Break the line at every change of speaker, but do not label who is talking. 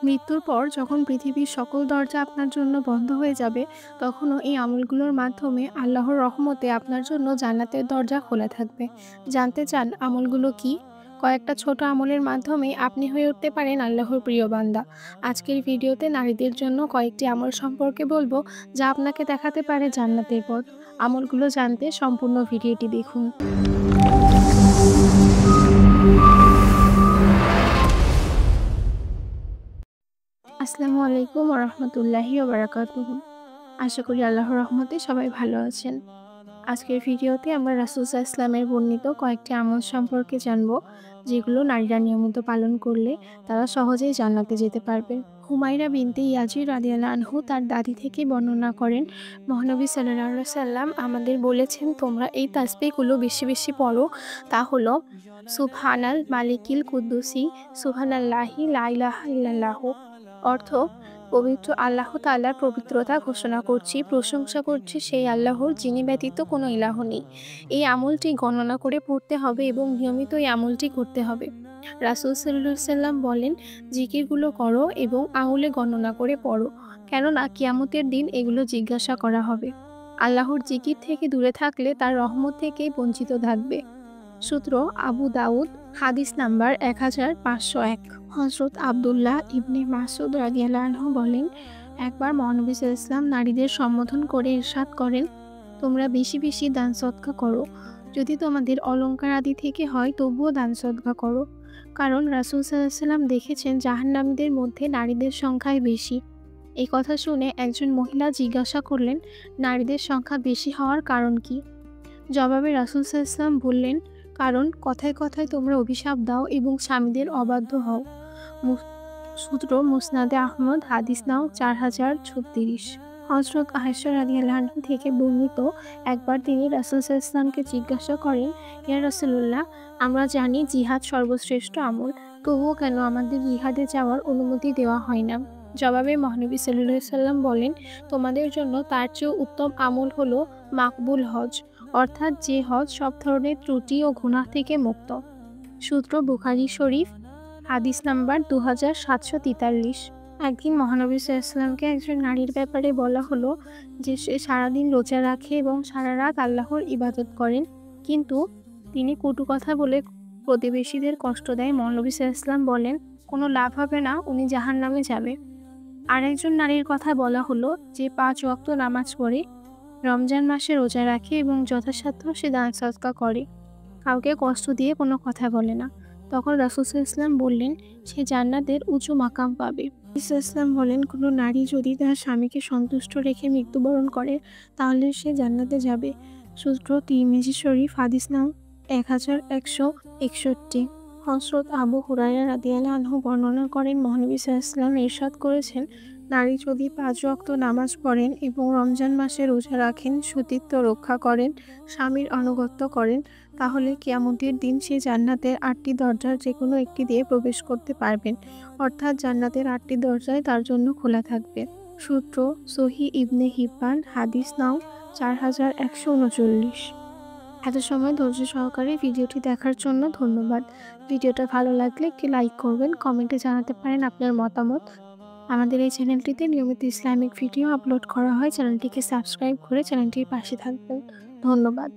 মৃত্যুর পর যখন পৃথিবীর সকল দরজা আপনার জন্য বন্ধ হয়ে যাবে, তখনও এই আমলগুলোর মাধ্যমে আল্লাহর রহমতে আপনার জন্য জান্নাতের দরজা খোলা থাকবে। জানতে চান আমলগুলো কি? কয়েকটা ছোট আমলের মাধ্যমে আপনি হয়ে উঠতে পারেন আল্লাহর প্রিয় বান্দা। আজকের ভিডিওতে নারীদের জন্য কয়েকটি আমল সম্পর্কে বলবো, যা আপনাকে দেখাতে পারে জান্নাতের পথ। আমলগুলো জানতে সম্পূর্ণ ভিডিওটি দেখুন। আসসালামু আলাইকুম ওয়া রাহমাতুল্লাহি ওয়া বারাকাতুহু। আশা করি আল্লাহর রহমতে সবাই ভালো আছেন। আজকের ভিডিওতে আমরা রাসূল সাল্লাল্লাহু আলাইহি ওয়াসাল্লামের বর্ণিত কয়েকটি আমল সম্পর্কে জানব, যেগুলো নারীরা নিয়মিত পালন করলে তারা সহজেই জান্নাতে যেতে পারবেন। হুমায়রা বিনতে ইয়াজির রাদিয়াল্লাহু আনহু তার দাদি থেকে বর্ণনা করেন, মহানবী সাল্লাল্লাহু আলাইহি ওয়াসাল্লাম আমাদের বলেছেন, তোমরা এই তাসবিহগুলো বেশি বেশি পড়ো। তা হলো সুবহানাল মালিকিল কুদ্দুসি, সুবহানাল্লাহি লা ইলাহা ইল্লাল্লাহু। অর্থ, পবিত্র আল্লাহ তাআলার পবিত্রতা ঘোষণা করছি, প্রশংসা করছি সেই আল্লাহর যিনি ব্যতীত কোনো ইলাহ নেই। এই আমলটি গণনা করে পড়তে হবে এবং নিয়মিত এই আমলটি করতে হবে। রাসূল সাল্লাল্লাহু আলাইহি ওয়াসাল্লাম বলেন, জিকিরগুলো করো এবং আঙুলে গণনা করে পড়ো, কেননা কিয়ামতের দিন এগুলো জিজ্ঞাসা করা হবে। আল্লাহর জিকির থেকে দূরে থাকলে তার রহমত থেকেই বঞ্চিত থাকবে। সূত্র আবু দাউদ, হাদিস নাম্বার 1501। হযরত আব্দুল্লাহ ইবনে মাসউদ রাদিয়াল্লাহু আনহু বলেন, একবার মহানবী সাল্লাল্লাহু আলাইহি ওয়াসাল্লাম নারীদের সম্বোধন করে ইরশাদ করেন, তোমরা বেশি বেশি দান সদকা করো। যদি তোমাদের অলংকার আদি থেকে হয় তবুও দান সদকা করো। কারণ রাসূল সাল্লাল্লাহু আলাইহি ওয়াসাল্লাম দেখেছেন জাহান্নামীদের মধ্যে নারীদের সংখ্যাই বেশি। এই কথা শুনে একজন মহিলা জিজ্ঞাসা করলেন, নারীদের সংখ্যা বেশি হওয়ার কারণ কি? জবাবে রাসূল সাল্লাল্লাহু আলাইহি ওয়াসাল্লাম বললেন, কারণ কথায় কথায় তোমরা অভিশাপ দাও এবং স্বামীদের অবাধ্য হও। সূত্র মুসনাদে আহমদ, হাদিস নাও 4036। হযরত আয়েশা রাদিয়াল্লাহু আনহা থেকে বর্ণিত, একবার তিনি রাসূল সাল্লাল্লাহু আলাইহি ওয়াসাল্লামকে জিজ্ঞাসা করেন, ইয়া রাসূলুল্লাহ, আমরা জানি জিহাদ সর্বশ্রেষ্ঠ আমল, তবুও কেন আমাদের জিহাদে যাওয়ার অনুমতি দেওয়া হয় না? জবাবে মহানবী সাল্লাল্লাহু আলাইহি ওয়াসাল্লাম বলেন, তোমাদের জন্য তার চেয়েও উত্তম আমল হলো মাকবুল হজ, অর্থাৎ যে হজ সব ধরনের ত্রুটি ও গুনাহ থেকে মুক্ত। সূত্র বুখারী শরীফ, হাদিস নাম্বার 2743। একদিন মহানবী সাল্লাল্লাহু আলাইহি ওয়াসাল্লামকে একজন নারীর ব্যাপারে বলা হলো যে সে সারাদিন রোজা রাখে এবং সারা রাত আল্লাহর ইবাদত করেন, কিন্তু তিনি কটু কথা বলে প্রতিবেশীদের কষ্ট দেয়। মহানবী সাল্লাল্লাহু আলাইহি ওয়াসাল্লাম বলেন, কোনো লাভ হবে না, উনি জাহান্নামে যাবে। আরেকজন নারীর কথা বলা হলো যে 5 ওয়াক্ত নামাজ পড়ে, রমজান মাসে রোজা রাখে এবং যথাসাধ্য সে দান সদকা করে, কাউকে কষ্ট দিয়ে কোনো কথা বলে না। তখন রাসূল সাল্লাল্লাহু আলাইহি ওয়াসাল্লাম বললেন, সে জান্নাতের উঁচু মাকাম পাবে। নবী সাল্লাল্লাহু আলাইহি ওয়াসাল্লাম বলেন, কোনো নারী যদি তার স্বামীকে সন্তুষ্ট রেখে মৃত্যুবরণ করে তাহলে সে জান্নাতে যাবে। সূত্র তিরমিজি শরীফ, হাদিস নাও 1161। হযরত আবু হুরায়রা রাদিয়াল্লাহু আনহু বর্ণনা করেন, মহানবী সাল্লাল্লাহু আলাইহি ওয়াসাল্লাম ইরশাদ করেছেন, নারী যদি 5 ওয়াক্ত নামাজ পড়েন এবং রমজান মাসে রোজা রাখেন, সতীত্ব রক্ষা করেন, স্বামীর আনুগত্য করেন, তাহলে কিয়ামতের দিন সে জান্নাতের 8টি দরজার যে কোনো একটি দিয়ে প্রবেশ করতে পারবেন, অর্থাৎ জান্নাতের 8টি দরজাই তার জন্য খোলা থাকবে। সূত্র সহিহ ইবনে হিব্বান, হাদিস নাও 4139। এত সময় ধৈর্য সহকারে ভিডিওটি দেখার জন্য ধন্যবাদ। ভিডিওটা ভালো লাগলে একটি লাইক করবেন, কমেন্টে জানাতে পারেন আপনার মতামত। আমাদের এই চ্যানেলটিতে নিয়মিত ইসলামিক ভিডিও আপলোড করা হয়, চ্যানেলটিকে সাবস্ক্রাইব করে চ্যানেলটির পাশে থাকবেন। ধন্যবাদ।